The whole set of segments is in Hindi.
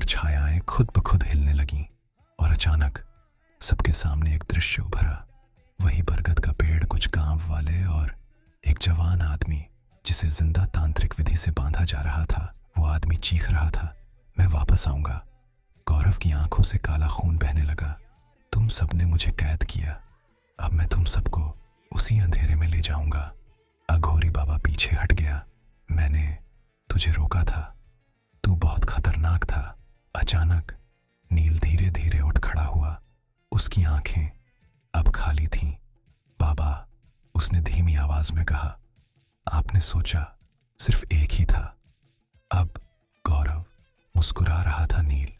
छायाएं खुद ब खुद हिलने लगीं और अचानक सबके सामने एक दृश्य उभरा। वही बरगद का पेड़, कुछ गांव वाले और एक जवान आदमी जिसे जिंदा तांत्रिक विधि से बांधा जा रहा था। वो आदमी चीख रहा था, मैं वापस आऊंगा। गौरव की आंखों से काला खून बहने लगा। तुम सबने मुझे कैद किया, अब मैं तुम सबको उसी अंधेरे में ले जाऊंगा। अघोरी बाबा पीछे हट गया। मैंने तुझे रोका था, तू बहुत खतरनाक था। अचानक नील धीरे धीरे उठ खड़ा हुआ। उसकी आंखें अब खाली थीं। बाबा, उसने धीमी आवाज में कहा, आपने सोचा सिर्फ एक ही था। अब गौरव मुस्कुरा रहा था। नील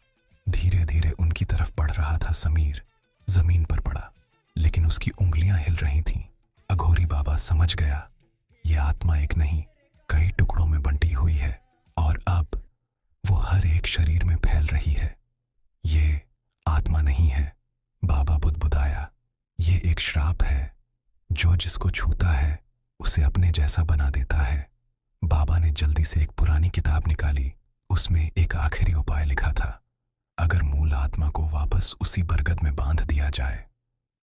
धीरे धीरे उनकी तरफ बढ़ रहा था। समीर जमीन पर पड़ा, लेकिन उसकी उंगलियां हिल रही थीं। अघोरी बाबा समझ गया, यह आत्मा एक नहीं, कई टुकड़ों में बंटी हुई है और अब वो हर एक शरीर में फैल रही है। ये आत्मा नहीं है, बाबा बुदबुदाया, ये एक श्राप है जो जिसको छूता है उसे अपने जैसा बना देता है। बाबा ने जल्दी से एक पुरानी किताब निकाली। उसमें एक आखिरी उपाय लिखा था। अगर मूल आत्मा को वापस उसी बरगद में बांध दिया जाए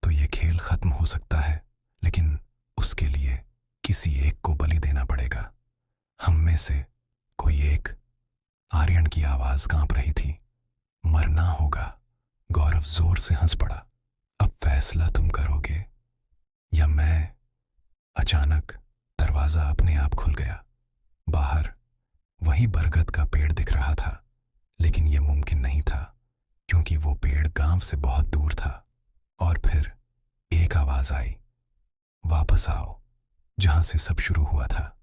तो ये खेल खत्म हो सकता है, लेकिन उसके लिए किसी एक को बलि देना पड़ेगा। हम में से कोई एक। आर्यन की आवाज कांप रही थी, मरना होगा। गौरव जोर से हंस पड़ा। अब फैसला तुम करोगे या मैं? अचानक दरवाजा अपने आप खुल गया। बाहर वही बरगद का पेड़ दिख रहा था, लेकिन यह मुमकिन नहीं था क्योंकि वो पेड़ गांव से बहुत दूर था। और फिर एक आवाज आई, वापस आओ, जहां से सब शुरू हुआ था।